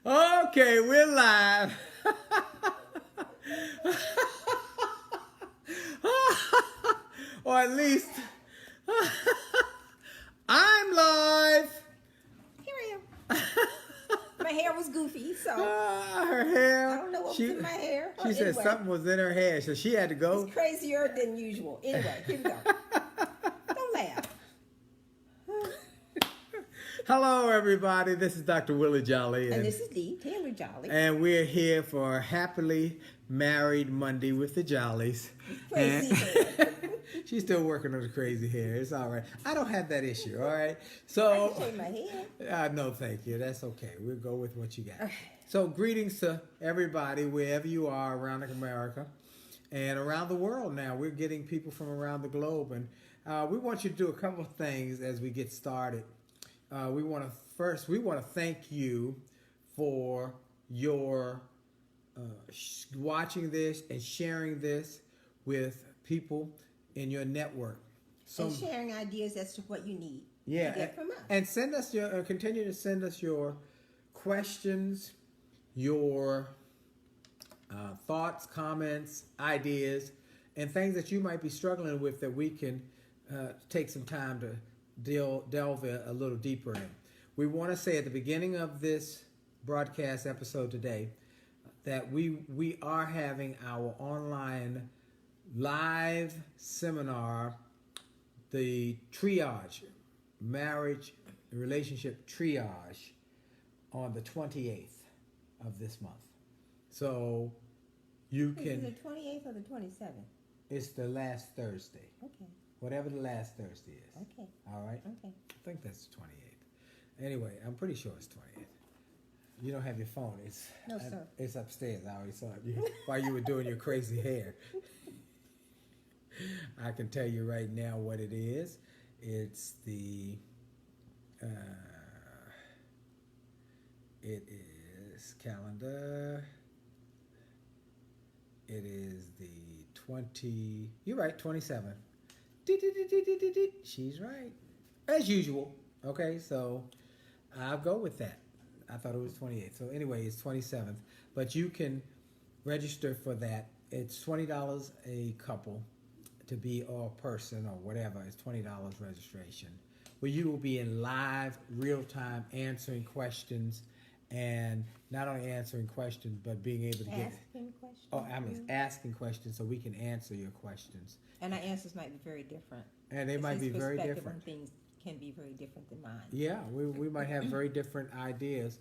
Okay, we're live. Or at least I'm live. Here I am. My hair was goofy, so Her hair. I don't know what was in my hair. She said Anyway, something was in her hair, so she had to go. it's crazier than usual. Anyway, here we go. Don't laugh. Hello, everybody. This is Dr. Willie Jolley. And this is Dee, Taylor Jolley. And we're here for Happily Married Monday with the Jolleys. Crazy hair. She's still working on the crazy hair. It's all right. I don't have that issue, all right? So, I can shave my hair. no, thank you. That's okay. We'll go with what you got. Okay. So, greetings to everybody, wherever you are around America and around the world now. We're getting people from around the globe. And we want you to do a couple of things as we get started. We want to thank you for your watching this and sharing this with people in your network. And sharing ideas as to what you need to Yeah, get from us. and send us your continue to send us your questions, your thoughts, comments, ideas, and things that you might be struggling with that we can take some time to delve a little deeper in. We want to say at the beginning of this broadcast episode today that we are having our online live seminar, the triage, marriage relationship triage, on the 28th of this month. So you Is can, it the 28th or the 27th? it's the last Thursday, Okay. whatever the last Thursday is. Okay. All right? Okay. I think that's the 28th. Anyway, I'm pretty sure it's 28th. You don't have your phone. No, sir. It's upstairs. I already saw it while you were doing your crazy hair. I can tell you right now what it is. It's it is calendar. It is the 20. You're right, 27th. She's right, as usual. Okay, so I'll go with that. I thought it was 28th. So anyway, it's 27th. But you can register for that. It's $20 a couple to be or person or whatever. It's $20 registration. Where you will be in live, real time answering questions, and not only answering questions, but being able to get Asking questions. asking questions so we can answer your questions. And our answers might be very different. And they might be His very perspective different. on things can be very different than mine. Yeah, we might have very different ideas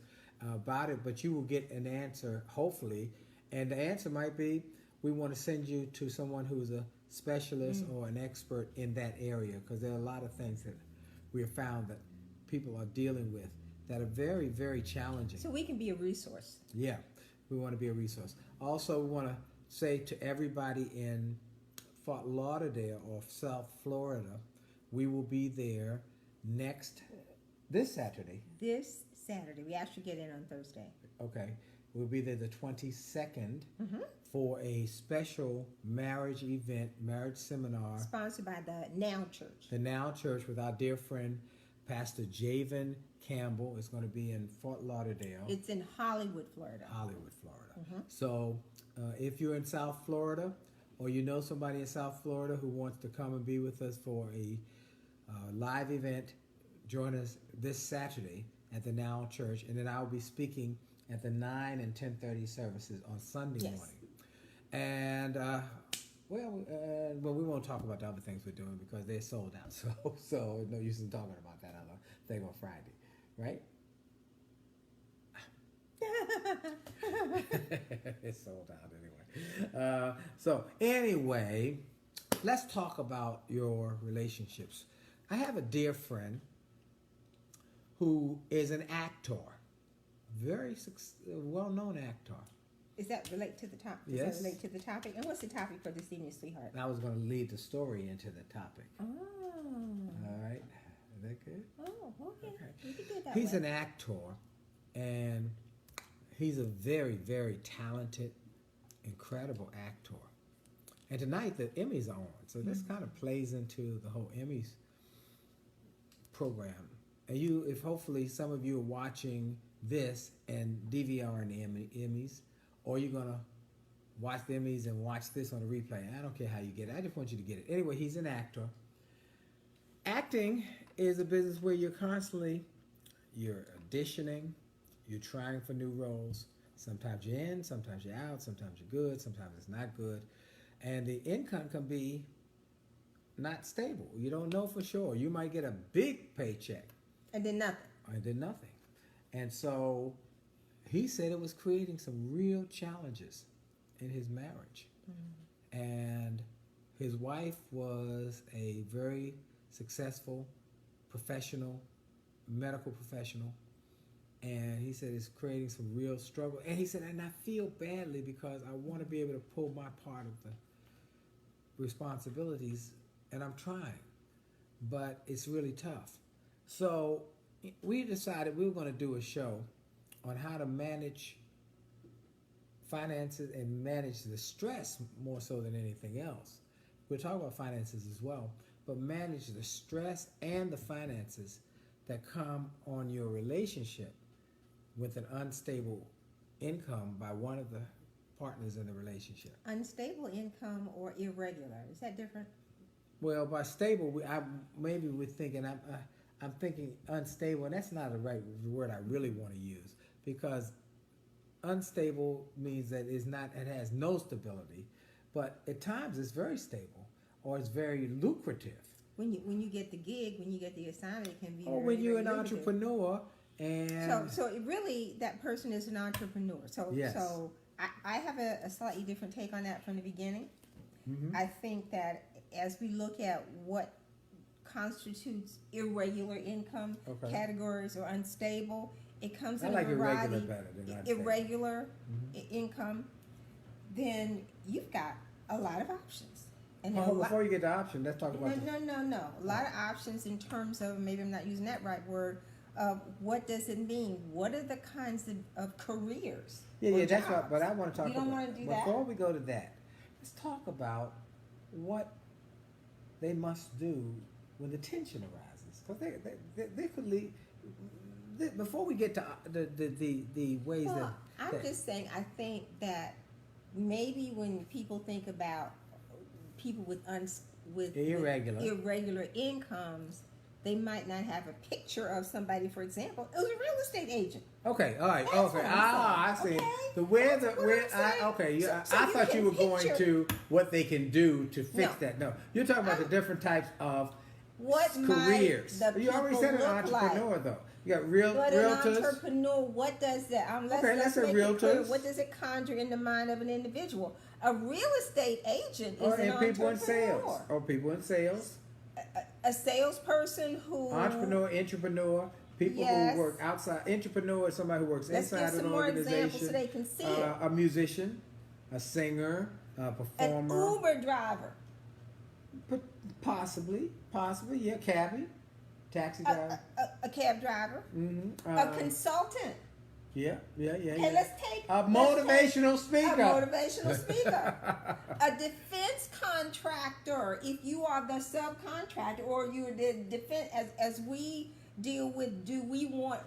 about it, but you will get an answer, hopefully. And the answer might be, we want to send you to someone who's a specialist or an expert in that area, because there are a lot of things that we have found that people are dealing with that are very, very challenging. So we can be a resource. Yeah, we want to be a resource. Also, we want to say to everybody in Fort Lauderdale or South Florida, we will be there this Saturday. This Saturday. We actually get in on Thursday. Okay, we'll be there the 22nd for a special marriage event, marriage seminar. Sponsored by the Now Church. The Now Church with our dear friend, Pastor Javen Campbell. Is going to be in Fort Lauderdale. It's in Hollywood, Florida. Hollywood, Florida. So if you're in South Florida or you know somebody in South Florida who wants to come and be with us for a live event, join us this Saturday at the Now Church, and then I'll be speaking at the 9 and 10:30 services on Sunday morning. And we won't talk about the other things we're doing because they're sold out. So no use in talking about that other thing on Friday, right? It's sold out anyway. So anyway, let's talk about your relationships. I have a dear friend who is an actor, very well-known actor. Is that relate to the topic? Yes. Does that relate to the topic? And what's the topic for this evening, sweetheart? I was going to lead the story into the topic. Oh. All right. Is that good? Oh, okay. You can do it that He's way. an actor, and he's a very, very talented, incredible actor. And tonight the Emmys are on, so this kind of plays into the whole Emmys program. And if hopefully some of you are watching this and DVR the Emmys, or you're gonna watch the Emmys and watch this on the replay. I don't care how you get it. I just want you to get it. Anyway, he's an actor. Acting is a business where you're auditioning, you're trying for new roles. Sometimes you're in, sometimes you're out, sometimes you're good, sometimes it's not good. And the income can be not stable. You don't know for sure. You might get a big paycheck. And then nothing. And then nothing. And so he said it was creating some real challenges in his marriage. Mm-hmm. And his wife was a very successful professional, medical professional. And he said it's creating some real struggle. And he said, and I feel badly because I want to be able to pull my part of the responsibilities, and I'm trying, but it's really tough. So we decided we were going to do a show on how to manage finances and manage the stress more so than anything else. We'll talk about finances as well, but manage the stress and the finances that come on your relationship with an unstable income by one of the partners in the relationship. Unstable income or irregular, is that different? Well, by stable, we're thinking I'm thinking unstable, and that's not the right word I really want to use, because unstable means that it has no stability, but at times it's very stable or it's very lucrative. When you get the gig, when you get the assignment, it can be. Or when you're an entrepreneur, and so it really, that person is an entrepreneur. So yes. So I have a slightly different take on that from the beginning. Mm-hmm. I think that as we look at what constitutes irregular income categories or unstable, it comes in a variety. Irregular income, then you've got a lot of options. And before you get the option, let's talk about No. A lot of options in terms of, maybe I'm not using that right word, of what does it mean? What are the kinds of careers? Yeah, that's right. But I want to talk about. You don't want to do that? Before we go to that, let's talk about what they must do when the tension arises. Because they could lead. Before we get to the ways that. I'm just saying, I think that maybe when people think about people with irregular incomes, they might not have a picture of somebody, for example, who's a real estate agent. Okay, all right, That's okay. I see. Okay? I thought you were going to what they can do to fix that. No, you're talking about the different types of careers. You already said an entrepreneur, though. You got realtors. An entrepreneur, what does that? Let's make it clear. What does it conjure in the mind of an individual? A real estate agent is an entrepreneur. People in sales. A salesperson who... Entrepreneur, people who work outside. Entrepreneur is somebody who works inside an organization. Let's give some more examples so they can see it. A musician, a singer, a performer. An Uber driver. Possibly, yeah, cabbie, taxi driver. A cab driver. Mm-hmm. A consultant. Yeah. And let's take a motivational speaker. A defense contractor. If you are the subcontractor or you're the defense, as we deal with,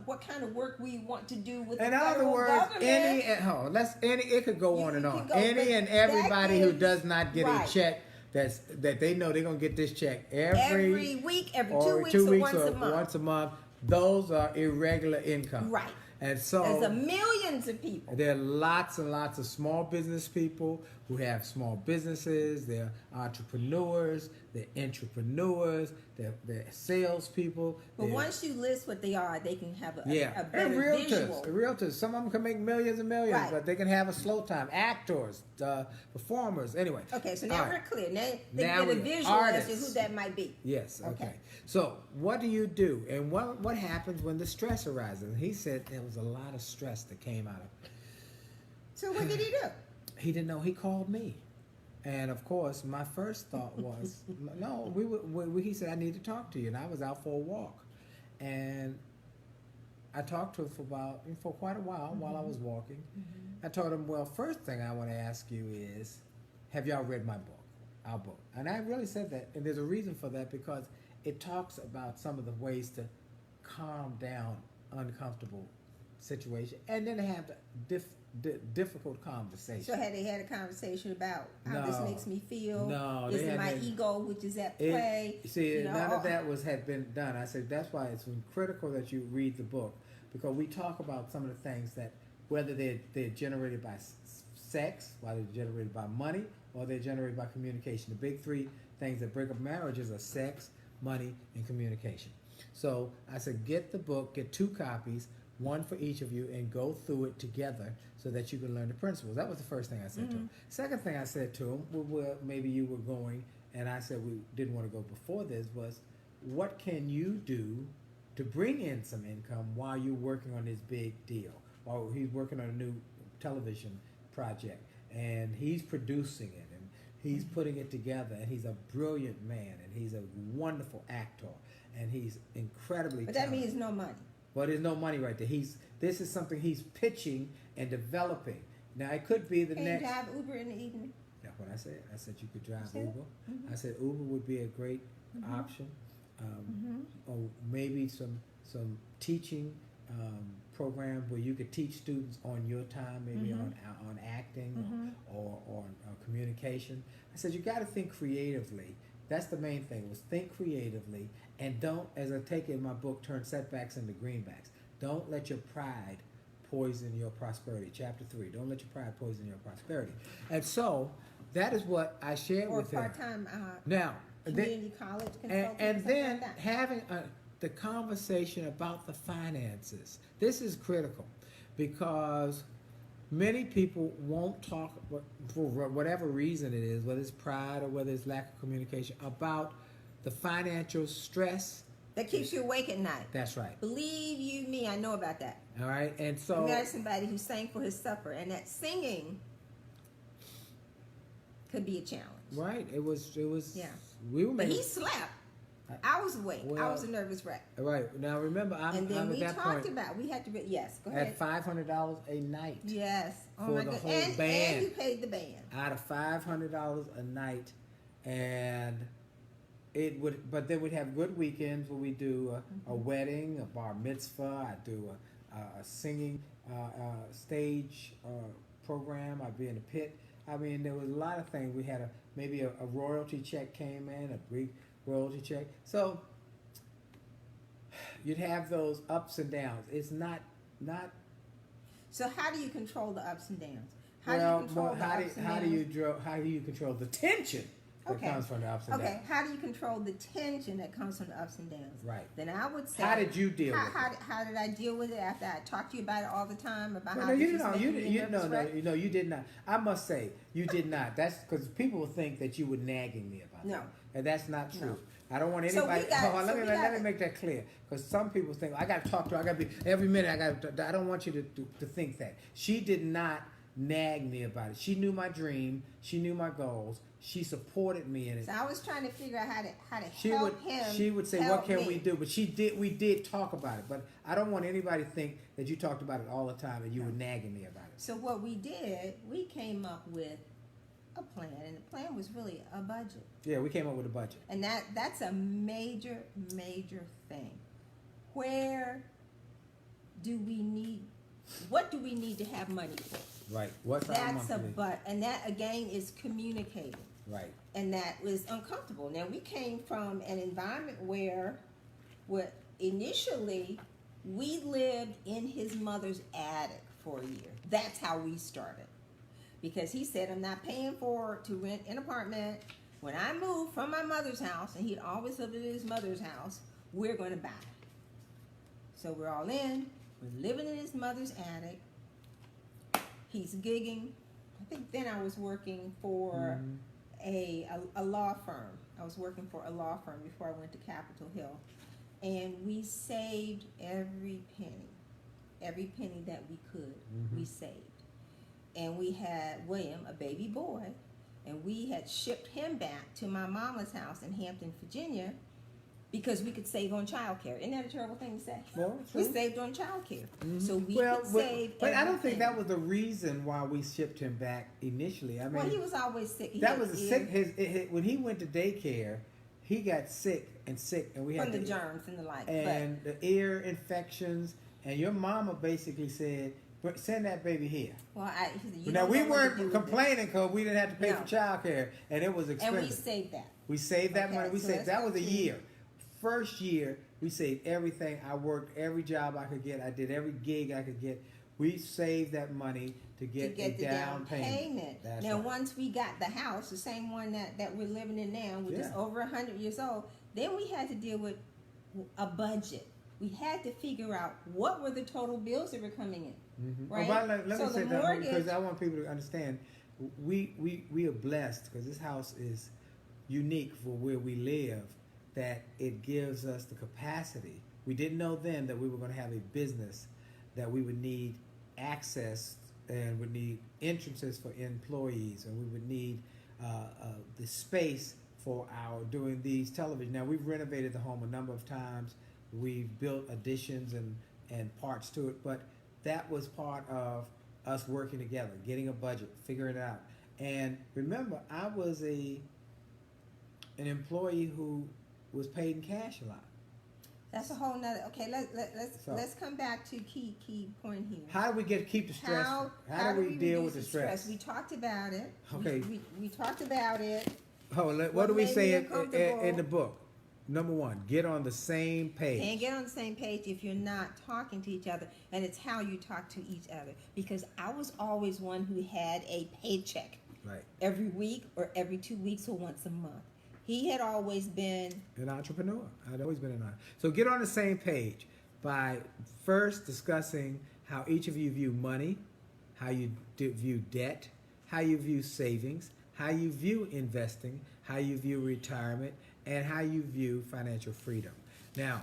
what kind of work we want to do with the federal government. It could go on and on. Any and everybody who does not get a check that they know they're gonna get this check every week, every 2 weeks, or once a month. Those are irregular income. Right. And so there's millions of people. There are lots and lots of small business people who have small businesses. They're entrepreneurs. They're entrepreneurs. They're salespeople. But once you list what they are, they can have a better and realtors, visual. Realtors. Some of them can make millions and millions, but they can have a slow time. Actors, performers. Anyway. Okay, so now we're clear. Now they get a visual as to who that might be. Yes. Okay. So what do you do, and what happens when the stress arises? And he said there was a lot of stress that came out of it. So what did he do? He didn't know. He called me. And of course, my first thought was, no. He said, I need to talk to you, and I was out for a walk, and I talked to him for quite a while while I was walking. Mm-hmm. I told him, well, first thing I want to ask you is, have y'all read my book, our book? And I really said that, and there's a reason for that, because it talks about some of the ways to calm down uncomfortable situation, and then have the difficult conversation. So had they had a conversation about how this makes me feel? No, is it my ego which is at play? None of that had been done. I said that's why it's critical that you read the book, because we talk about some of the things that whether they're generated by sex, whether they're generated by money, or they're generated by communication. The big three things that break up marriages are sex, money, and communication. So I said, get the book, get 2 copies, one for each of you, and go through it together so that you can learn the principles. That was the first thing I said to him. Second thing I said to him, well, maybe you were going, and I said we didn't want to go before this, was what can you do to bring in some income while you're working on this big deal? While he's working on a new television project, and he's producing it, and he's putting it together, and he's a brilliant man, and he's a wonderful actor, and he's incredibly But talented. that means no money. Well, there's no money right there. This is something he's pitching and developing. Now, it could be the Can next... you drive Uber in the evening? That's what I said. I said you could drive You said Uber. it? I said Uber would be a great option. Or maybe some teaching program where you could teach students on your time, maybe on acting or communication. I said you got to think creatively. That's the main thing, was think creatively, and don't, as I take it in my book, turn setbacks into greenbacks. Don't let your pride poison your prosperity. Chapter 3, don't let your pride poison your prosperity. And so that is what I shared with him. Or part-time Now, community college consultant. and then like that. having the conversation about the finances. This is critical because many people won't talk, for whatever reason it is, whether it's pride or whether it's lack of communication, about the financial stress. That keeps you awake at night. That's right. Believe you me, I know about that. All right, and I so met somebody who sang for his supper, and that singing could be a challenge. right, it was. Yeah. We were But making. he slept. I was awake. I Well, was a nervous wreck. Right now, remember, And then I'm we at that talked point about, we had to, yes, go at ahead. $500 a night. Yes. Oh for my the God. whole And band. you paid the band. Out of $500 a night, and it would. But then we'd have good weekends where we do a wedding, a bar mitzvah. I do a singing stage program. I'd be in the pit. I mean, there was a lot of things. We had maybe a royalty check came in, a big royalty check. So you'd have those ups and downs. It's not. So how do you control the ups and downs? How Well, do you control the ups and how downs? do you control the tension that comes from the ups and Okay, downs? how do you control the tension that comes from the ups and downs? Right. Then I would say, How did you deal with it? How did I deal with it after I talked to you about it all the time about Well, how no, this you was know, making me a nervous wreck? you did not. I must say, you did not. That's because people will think that you were nagging me about No. that, and that's not true. No. I don't want So we anybody. got- hold on, so let we me got- make that clear, because some people think I got to talk to her. I got to be every minute. I don't want you to think that she did not nag me about it. She knew my dream. She knew my goals. She supported me in it. So I was trying to figure out how to She help him. She would say, help "What can me. we do?" But we did talk about it. But I don't want anybody to think that you talked about it all the time and you were nagging me about it. So what we did, we came up with a plan, and the plan was really a budget, Yeah, we came up with a budget. and that's a major thing. Where do we need? What do we need to have money for? Right. What's our That's monthly? and that again is communicating. Right. And that was uncomfortable. Now we came from an environment where initially we lived in his mother's attic for a year. That's how we started. Because he said, I'm not paying to rent an apartment. When I moved from my mother's house, and he'd always lived at his mother's house, we're going to buy. So we're all in. We're living in his mother's attic. He's gigging. I think then I was working for a law firm. I was working for a law firm before I went to Capitol Hill. And we saved every penny that we could. We saved. And we had William, a baby boy, and we had shipped him back to my mama's house in Hampton, Virginia, because we could save on childcare. Isn't that a terrible thing to say? Well, We true. saved on childcare. So we could save but I don't think everything. that was the reason why we shipped him back initially. I mean, Well, he was always sick. He that had was a ear sick. When he went to daycare, he got sick, and we had from the germs and the like. and the ear infections, and your mama basically said, "Send that baby here." Well, you now don't we know what to weren't do with complaining because we didn't have to pay No. for childcare, and it was expensive. And we saved that. We saved that Okay, money. We so saved let's that go was a to- year. First year, we saved everything. I worked every job I could get. I did every gig I could get. We saved that money to get the down payment. That's now, right. once we got the house, the same one that we're living in now, which is Yeah. over 100 years old, then we had to deal with a budget. We had to figure out what were the total bills that were coming in, Mm-hmm. right? Let me So say the that mortgage, because I want people to understand. We are blessed because this house is unique for where we live. That it gives us the capacity. We didn't know then that we were going to have a business that we would need access and would need entrances for employees, and we would need the space for our doing these television. Now we've renovated the home a number of times. We've built additions and parts to it, but that was part of us working together, getting a budget, figuring it out. And remember, I was an employee who was paid in cash a lot. that's a whole nother. Okay, let's come back to key point here. How do we keep the stress? How do we deal with the reduce stress? We talked about it. Okay. We talked about it. What do we made say me in uncomfortable? the book? Number one, get on the same page. Can't get on the same page if you're not talking to each other, and it's how you talk to each other. Because I was always one who had a paycheck Right. every week or every 2 weeks or once a month. He had always been An entrepreneur. I'd always been an entrepreneur. So get on the same page by first discussing how each of you view money, how you view debt, how you view savings, how you view investing, how you view retirement, and how you view financial freedom. Now,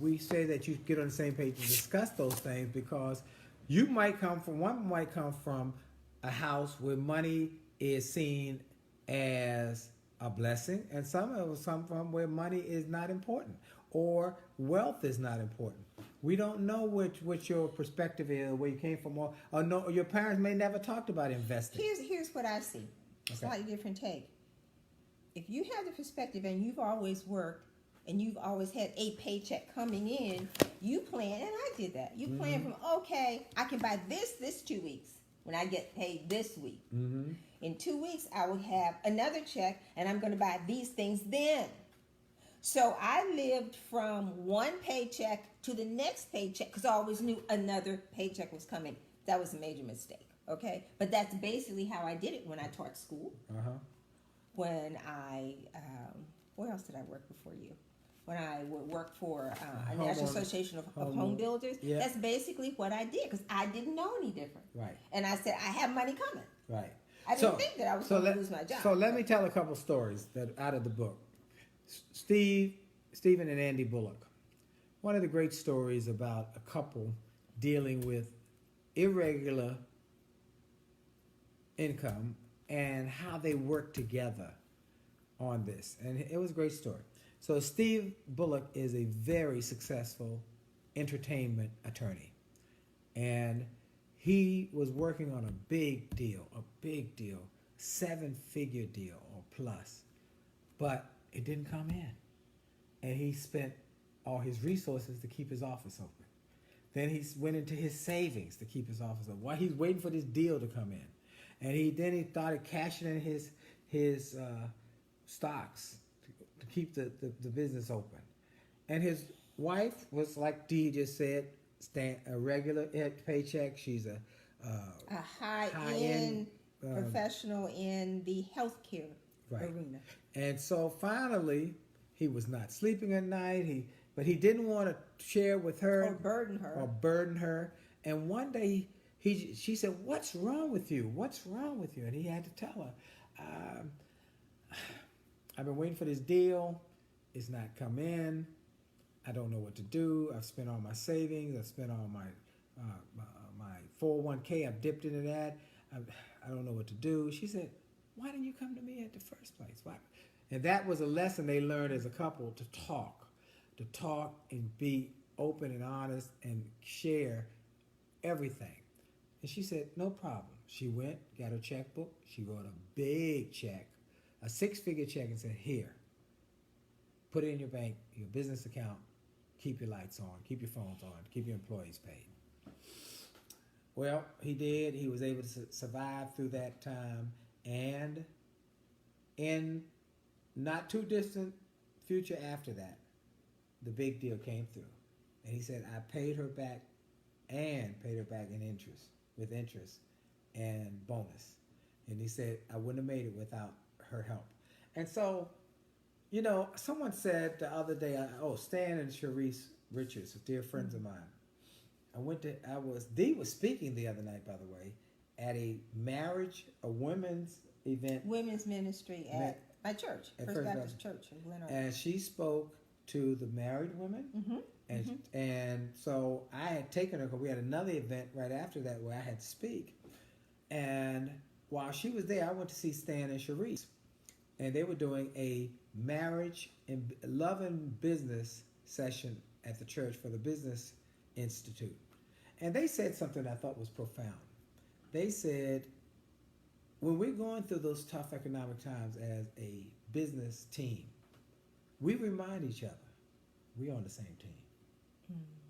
we say that you get on the same page to discuss those things because one might come from a house where money is seen as a blessing, and some from where money is not important or wealth is not important. We don't know what your perspective is, where you came from, or no, your parents may never talked about investing. Here's what I see. Okay. Slightly different take. If you have the perspective and you've always worked and you've always had a paycheck coming in, you plan, and I did that. You plan from, okay, I can buy this 2 weeks when I get paid this week. Mm-hmm. In 2 weeks, I will have another check, and I'm going to buy these things then. So I lived from one paycheck to the next paycheck because I always knew another paycheck was coming. That was a major mistake, okay? But that's basically how I did it when I taught school. Uh-huh. When I, where else did I work before you? When I would work for a National Association of Home Builders. Yeah. That's basically what I did because I didn't know any different. Right. And I said, I have money coming. Right. I didn't think that I was going to lose my job. So let me tell a couple stories that out of the book. Stephen and Andy Bullock. One of the great stories about a couple dealing with irregular income and how they work together on this. And it was a great story. So Steve Bullock is a very successful entertainment attorney. And he was working on a big deal, 7-figure deal or plus. But it didn't come in. And he spent all his resources to keep his office open. Then he went into his savings to keep his office open while he's waiting for this deal to come in. And he started cashing in his stocks to keep the business open. And his wife was, like Dee just said, a regular paycheck. She's a high-end professional in the healthcare arena. And so finally, he was not sleeping at night. But he didn't want to share with her or burden her. And one day she said, "What's wrong with you? What's wrong with you?" And he had to tell her, "I've been waiting for this deal. It's not come in. I don't know what to do. I've spent all my savings. I've spent all my 401k. I've dipped into that. I don't know what to do." She said, "Why didn't you come to me at the first place?" Why? And that was a lesson they learned as a couple, to talk and be open and honest and share everything. And she said, "No problem." She went, got her checkbook. She wrote a big check, a 6-figure check, and said, "Here, put it in your bank, your business account. keep your lights on, keep your phones on, keep your employees paid. Well, he did. He was able to survive through that time, and in not too distant future after that, the big deal came through. And he said, I paid her back and paid her back in interest, with interest and bonus. And he said, I wouldn't have made it without her help. And so, you know, someone said the other day, Stan and Sharice Richards, dear friends of mine. Dee was speaking the other night, by the way, at a women's event. Women's ministry at my church, First Baptist Church in Glen Oaks. And she spoke to the married women. Mm-hmm. And so I had taken her, because we had another event right after that where I had to speak. And while she was there, I went to see Stan and Sharice. And they were doing a marriage and love and business session at the church for the Business Institute. And they said something I thought was profound. They said, when we're going through those tough economic times as a business team, we remind each other we're on the same team.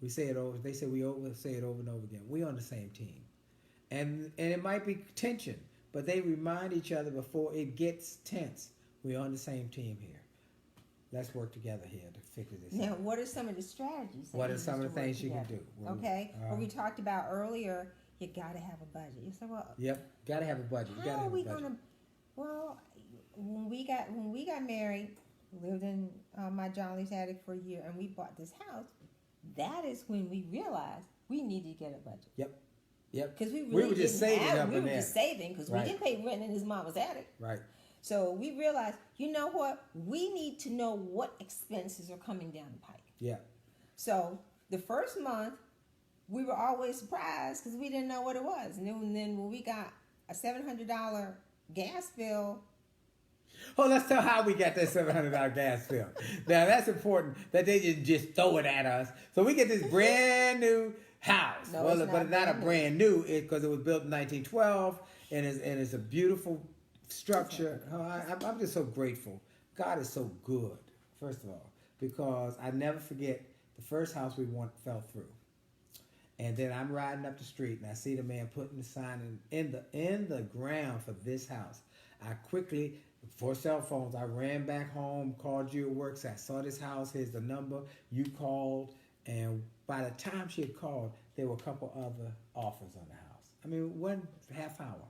We say it over. They say say it over and over again. We're on the same team, and it might be tension, but they remind each other before it gets tense. We're on the same team here. Let's work together here to figure this out. Now, what are some of the strategies? What are some of the things you can do? Okay, what we talked about earlier. You got to have a budget. You said, well, yep, got to have a budget. You how are we gonna? Well, when we got married, lived in my Jolly's attic for a year, and we bought this house. That is when we realized we needed to get a budget. Yep. Because we were just saving up in there. We were just saving because we didn't pay rent in his mama's attic. Right. So we realized, you know what? We need to know what expenses are coming down the pike. Yeah. So the first month, we were always surprised because we didn't know what it was. And then when we got a $700 gas bill. Oh, let's tell how we got that $700 gas bill. Now, that's important that they didn't just throw it at us. So we get this brand new house. No, well, but not a brand new, because it was built in 1912, and it's a beautiful structure. Oh, I'm just so grateful. God is so good, first of all, because I never forget the first house we fell through. And then I'm riding up the street, and I see the man putting the sign in the ground for this house. I quickly, before cell phones, I ran back home, called you at work, said, I saw this house, here's the number. You called, and by the time she had called, there were a couple other offers on the house. I mean, 1.5 hour.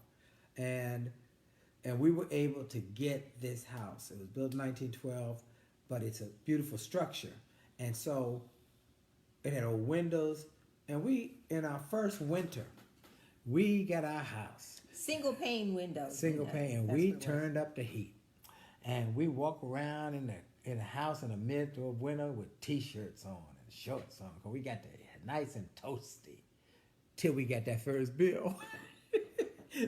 And we were able to get this house. It was built in 1912, but it's a beautiful structure. And so it had old windows. And in our first winter, we got our house. Single pane windows. Single pane. And we turned up the heat. And we walk around in the house in the middle of winter with T-shirts on and shorts on. Because we got the nice and toasty till we got that first bill.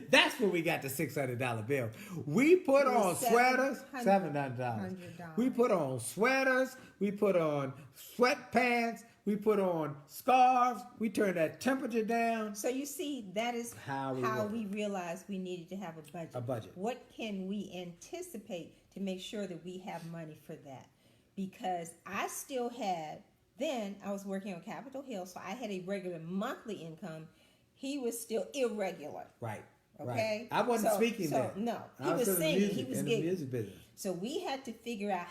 That's when we got the $600 bill. We put on sweaters, $700. We put on sweaters. We put on sweatpants. We put on scarves. We turned that temperature down. So you see, that is how we realized we needed to have a budget. A budget. What can we anticipate to make sure that we have money for that? Because I still had, then I was working on Capitol Hill, so I had a regular monthly income. He was still irregular. Right. Okay. Right. I wasn't speaking there. No, he was singing. He was in the music business. So we had to figure out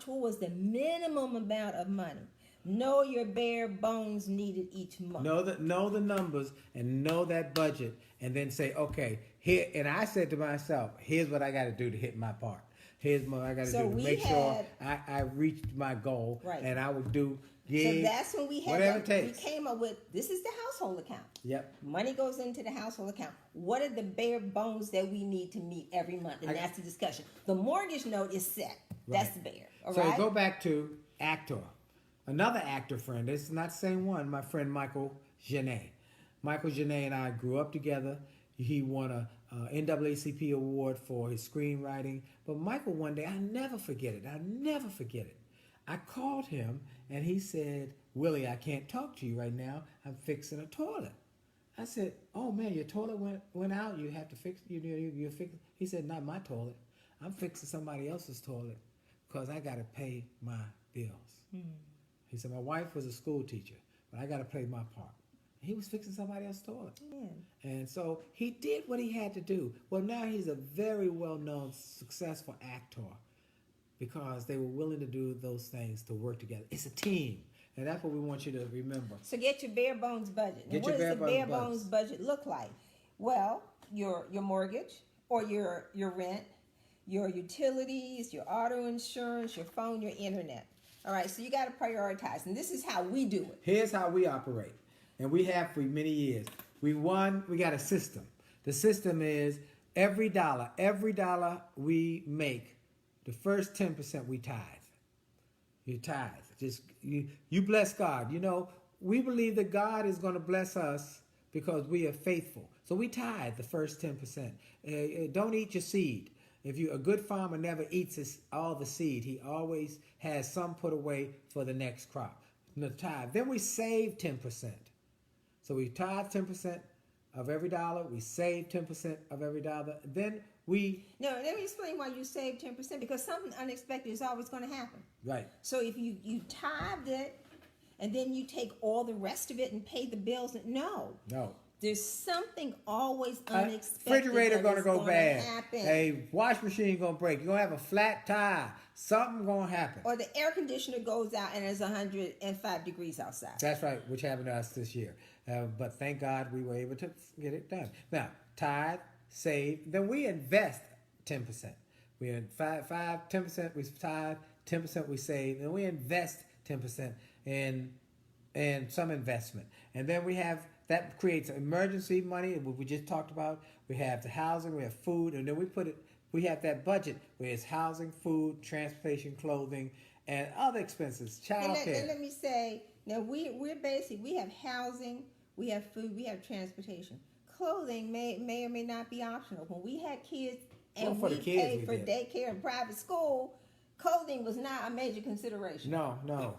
what was the minimum amount of money. Know your bare bones needed each month. Know the numbers and know that budget, and then say, okay, here. And I said to myself, here's what I got to do to hit my part. Here's what I got to do to make sure I reached my goal, right. And I would do. So that's when we had whatever it takes. We came up with, this is the household account. Yep. Money goes into the household account. What are the bare bones that we need to meet every month? And that's the discussion. The mortgage note is set. Right. That's the bare. All right? So go back to actor. Another actor friend. It's not the same one. My friend Michael Genet. Michael Genet and I grew up together. He won a NAACP award for his screenwriting. But Michael, one day, I'll never forget it. I called him, and he said, Willie, I can't talk to you right now. I'm fixing a toilet. I said, oh, man, your toilet went out. You have to fix it. You fix it. He said, not my toilet. I'm fixing somebody else's toilet because I got to pay my bills. He said, my wife was a school teacher, but I got to play my part. He was fixing somebody else's toilet. And so he did what he had to do. Well, now he's a very well-known, successful actor because they were willing to do those things to work together. It's a team. And that's what we want you to remember. So get your bare bones budget. And what does the bare bones budget look like? Well, your mortgage or your rent, your utilities, your auto insurance, your phone, your internet. All right, so you got to prioritize. And this is how we do it. Here's how we operate. And we have for many years. We got a system. The system is every dollar we make, the first 10% we tithe. You tithe. Just you bless God. You know, we believe that God is going to bless us because we are faithful. So we tithe the first 10%. Don't eat your seed. If a good farmer never eats all the seed, he always has some put away for the next crop. The tithe. Then we save 10%. So we tithe 10% of every dollar. We save 10% of every dollar. Then we... No, let me explain why you save 10%. Because something unexpected is always going to happen. Right. So if you tithe it, and then you take all the rest of it and pay the bills, no. There's something always unexpected. Refrigerator gonna go bad. A wash machine gonna break. You're gonna have a flat tire. Something gonna happen. Or the air conditioner goes out and it's 105 degrees outside. That's right, which happened to us this year. But thank God we were able to get it done. Now, tithe, save, then we invest 10%. We 10% we tithe, 10% we save, and we invest 10% in some investment. And then we have that creates emergency money, what we just talked about. We have the housing, we have food, and then we have that budget where it's housing, food, transportation, clothing, and other expenses, child care. And let me say, now we have housing, we have food, we have transportation. Clothing may or may not be optional. When we had kids and we paid for daycare and private school, clothing was not a major consideration. No.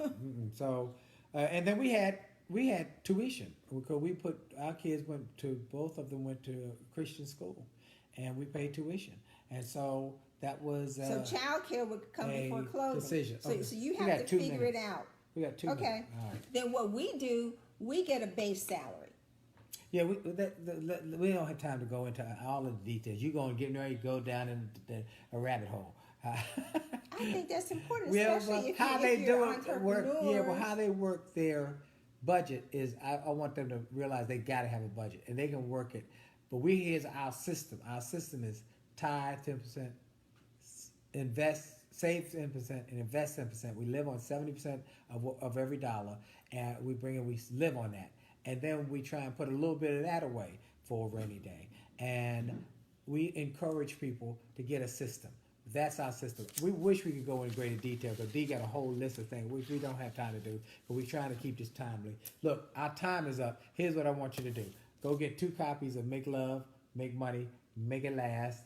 So, and then we had tuition because our kids both of them went to Christian school, and we paid tuition, and so that was so child care would come before clothing. Decision. So you have to figure it out. We got 2 minutes. Okay. All right. Then what we do, we get a base salary. Yeah, we don't have time to go into all of the details. You're going to get ready to go down in a rabbit hole. I think that's important, especially if how you're they do it entrepreneurs. how they work their budget is I want them to realize they got to have a budget and they can work it. But here's our system. Our system is tithe 10%, save 10%, and invest 10%. We live on 70% of every dollar, and we live on that. And then we try and put a little bit of that away for a rainy day. And we encourage people to get a system. That's our system. We wish we could go into greater detail because Dee got a whole list of things which we don't have time to do, but we're trying to keep this timely. Look, our time is up. Here's what I want you to do. Go get 2 copies of Make Love, Make Money, Make It Last.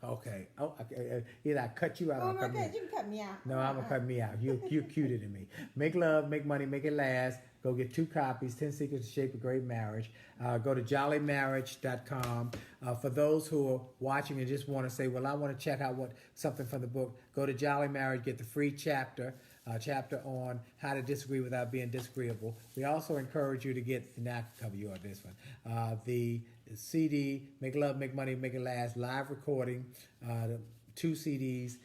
Okay. Oh, okay. Either I cut you out. Oh my God, you can cut me out. No, I'm gonna cut me out. You're cuter than me. Make Love, Make Money, Make It Last. Go get 2 copies, 10 Secrets to Shape a Great Marriage. Go to jollymarriage.com. For those who are watching and just want to say, well, I want to check out something from the book, go to Jolly Marriage, get the free chapter on how to disagree without being disagreeable. We also encourage you to get, now I can cover you on this one, the CD, Make Love, Make Money, Make It Last, live recording, the 2 CDs.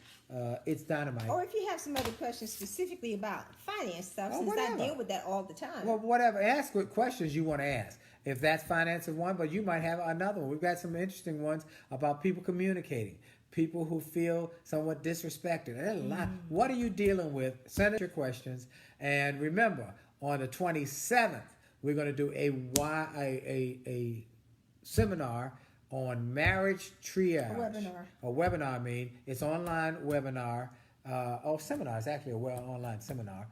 It's dynamite. Or if you have some other questions specifically about finance stuff, since I deal with that all the time. Well, whatever. Ask what questions you want to ask. If that's finance is one, but you might have another one. We've got some interesting ones about people communicating, people who feel somewhat disrespected. There's a lot. What are you dealing with? Send us your questions. And remember, on the 27th, we're going to do a seminar on marriage triage. A webinar, it's an online webinar. Seminar. It's actually online seminar.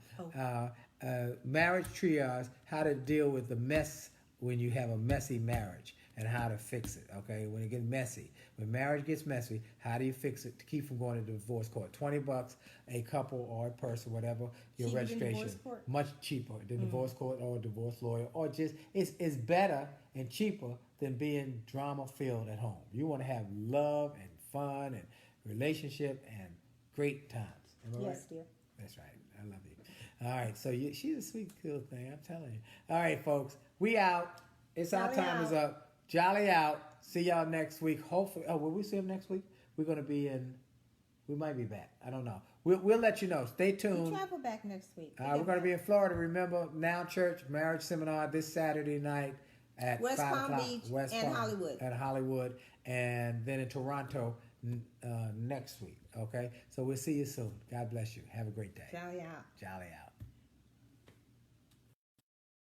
Marriage triage, how to deal with the mess when you have a messy marriage and how to fix it, okay? When it gets messy. When marriage gets messy, how do you fix it to keep from going to divorce court? $20 a couple or a person, whatever, your registration. Much cheaper than divorce court or a divorce lawyer. Or just, it's better and cheaper than being drama-filled at home. You want to have love and fun and relationship and great times. Am I right? Yes, dear. That's right. I love you. All right, so she's a sweet, cool thing. I'm telling you. All right, folks, we out. It's our Jolly time out. is up. Jolly out. See y'all next week. Hopefully, will we see them next week? We're gonna be in. We might be back. I don't know. We'll let you know. Stay We tuned. travel back next week. We're going to be in Florida. Remember, Now Church Marriage Seminar this Saturday night at West 5 Palm o'clock. Beach West and Palm Hollywood. At Hollywood. And then in Toronto next week. Okay? So we'll see you soon. God bless you. Have a great day. Jolly out. Jolly out.